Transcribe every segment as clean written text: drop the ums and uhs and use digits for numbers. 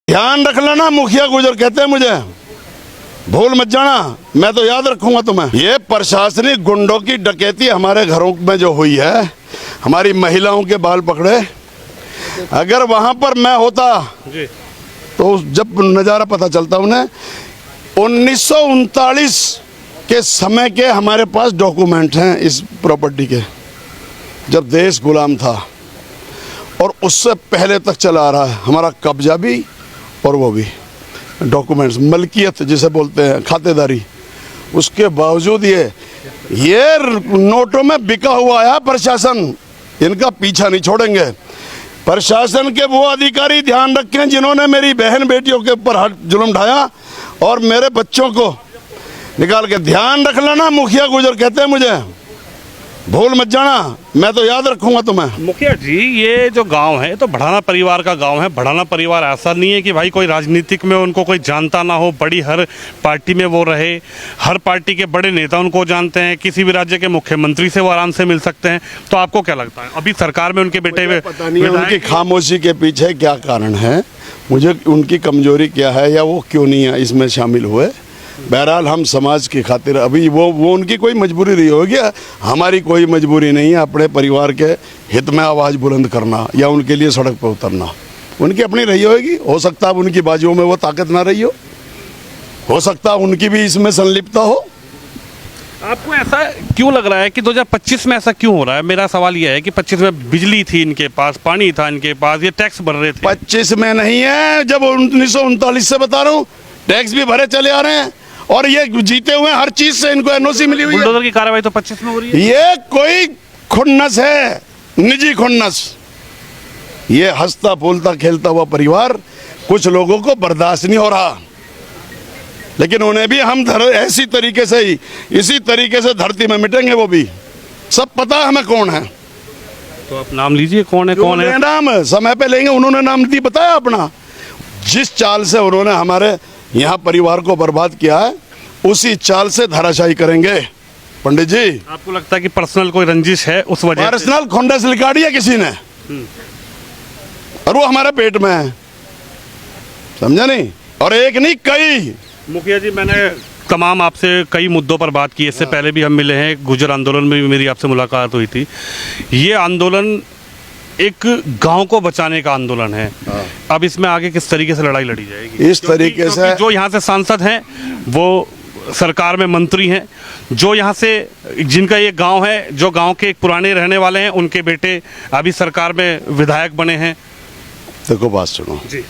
ध्यान रख लेना, मुखिया गुजर कहते हैं मुझे, भूल मत जाना, मैं तो याद रखूंगा तुम्हें। ये प्रशासनिक गुंडों की डकैती हमारे घरों में जो हुई है, हमारी महिलाओं के बाल पकड़े, अगर वहां पर मैं होता तो जब नज़ारा पता चलता उन्हें। 1939 के समय के हमारे पास डॉक्यूमेंट हैं इस प्रॉपर्टी के, जब देश गुलाम था, और उससे पहले तक चला आ रहा है हमारा कब्जा भी और वो भी डॉक्यूमेंट्स, मलकियत जिसे बोलते हैं, खातेदारी। उसके बावजूद ये नोटों में बिका हुआ है प्रशासन, इनका पीछा नहीं छोड़ेंगे। प्रशासन के वो अधिकारी ध्यान रखें जिन्होंने मेरी बहन बेटियों के ऊपर जुल्म ढाया और मेरे बच्चों को निकाल के, ध्यान रख लेना, मुखिया गुजर कहते हैं मुझे, भूल मत जाना, मैं तो याद रखूंगा तुम्हें। मुखिया जी, ये जो गांव है तो भड़ाना परिवार का गांव है। भड़ाना परिवार ऐसा नहीं है कि भाई कोई राजनीतिक में उनको कोई जानता ना हो, बड़ी हर पार्टी में वो रहे, हर पार्टी के बड़े नेता उनको जानते हैं, किसी भी राज्य के मुख्यमंत्री से वो आराम से मिल सकते हैं। तो आपको क्या लगता है अभी सरकार में उनके बेटे हुए, पता नहीं है उनकी खामोशी के पीछे क्या कारण है, मुझे उनकी कमजोरी क्या है या वो क्यों नहीं है इसमें शामिल हुए। बहरहाल हम समाज की खातिर, अभी वो उनकी कोई मजबूरी रही होगी, हमारी कोई मजबूरी नहीं है अपने परिवार के हित में आवाज़ बुलंद करना या उनके लिए सड़क पर उतरना, उनकी अपनी रही होगी। हो सकता है उनकी बाजुओं में वो ताकत ना रही हो सकता है उनकी भी इसमें संलिप्तता हो। आपको ऐसा क्यों लग रहा है कि 2025 में ऐसा क्यों हो रहा है? मेरा सवाल यह है कि 25 में बिजली थी इनके पास, पानी था इनके पास, ये टैक्स भर रहे थे। 25 में नहीं है, जब 1939 से बता रहा हूँ, टैक्स भी भरे चले आ रहे हैं और ये जीते हुए हर चीज से इनको एनओसी मिली हुई है। बुलडोजर की कार्रवाई तो 25 में हो रही है। ये कोई खुन्नस है, निजी खुन्नस। ये हंसता बोलता खेलता हुआ परिवार कुछ लोगों को बर्दाश्त नहीं हो रहा, लेकिन उन्हें भी हम ऐसी तरीके से ही, इसी तरीके से धरती में मिटेंगे। वो भी सब पता है हमें कौन है। तो आप नाम लीजिए, कौन है? कौन है नाम? समय पे लेंगे। उन्होंने नाम दी बताया अपना। जिस चाल से उन्होंने हमारे यहाँ परिवार को बर्बाद किया है, उसी चाल से धराशायी करेंगे। पंडित जी, आपको लगता है कि पर्सनल कोई रंजिश है उस वजह से? पर्सनल खुंडस लिखा दिया किसी ने और वो हमारे पेट में है, समझा नहीं? और एक नहीं, कई। मुखिया जी, मैंने तमाम आपसे कई मुद्दों पर बात की, इससे पहले भी हम मिले हैं, गुजर आंदोलन में भी मेरी आपसे मुलाकात हुई थी। ये आंदोलन एक गांव को बचाने का आंदोलन है। अब इसमें आगे किस तरीके से लड़ाई लड़ी जाएगी? इस तरीके से जो यहाँ से सांसद हैं वो सरकार में मंत्री हैं, जो यहाँ से जिनका ये गांव है, जो गांव के एक पुराने रहने वाले हैं, उनके बेटे अभी सरकार में विधायक बने हैं। देखो बात सुनो जी।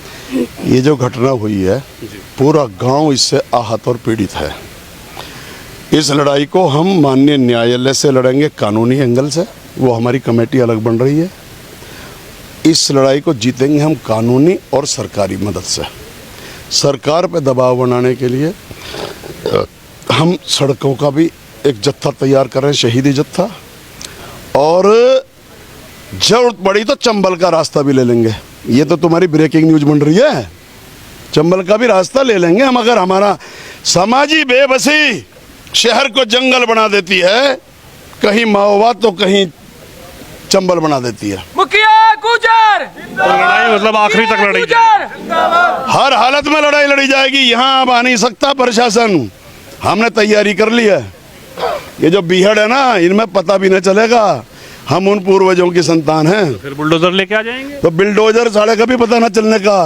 ये जो घटना हुई है, पूरा गांव इससे आहत और पीड़ित है। इस लड़ाई को हम माननीय न्यायालय से लड़ेंगे, कानूनी एंगल से। वो हमारी कमेटी अलग बन रही है। इस लड़ाई को जीतेंगे हम कानूनी और सरकारी मदद से। सरकार पे दबाव बनाने के लिए हम सड़कों का भी एक जत्था तैयार कर रहे हैं, शहीदी जत्था, और जरूरत पड़ी तो चंबल का रास्ता भी ले लेंगे। ये तो तुम्हारी ब्रेकिंग न्यूज बन रही है, चंबल का भी रास्ता ले लेंगे हम। अगर हमारा समाजी बेबसी शहर को जंगल बना देती है, कहीं माओवाद तो कहीं चंबल बना देती है। मुखिया गुजर तो लड़ाई मतलब आखिरी तक लड़ी जाएगी। हर हालत में लड़ाई लड़ी जाएगी। यहाँ अब आ नहीं सकता प्रशासन, हमने तैयारी कर ली है। ये जो बीहड़ है ना, इनमें पता भी नहीं चलेगा हम उन पूर्वजों की संतान हैं। फिर बुलडोजर लेके आ जाएंगे। तो बिल्डोजर साढ़े का भी पता ना चलने का,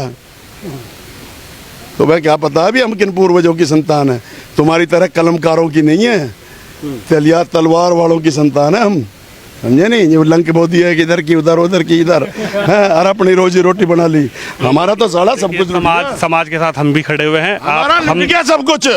तो भाई क्या पता अभी हम किन पूर्वजों की संतान है। तुम्हारी तरह कलमकारों की नहीं है, तलिया तलवार वालों की संतान है हम, समझे नहीं? ये लंक बोधी है कि इधर की उधर, उधर की इधर है, और अपनी रोजी रोटी बना ली। हमारा तो साला सब कुछ समाज के साथ हम भी खड़े हुए हैं। हमारा हम क्या सब कुछ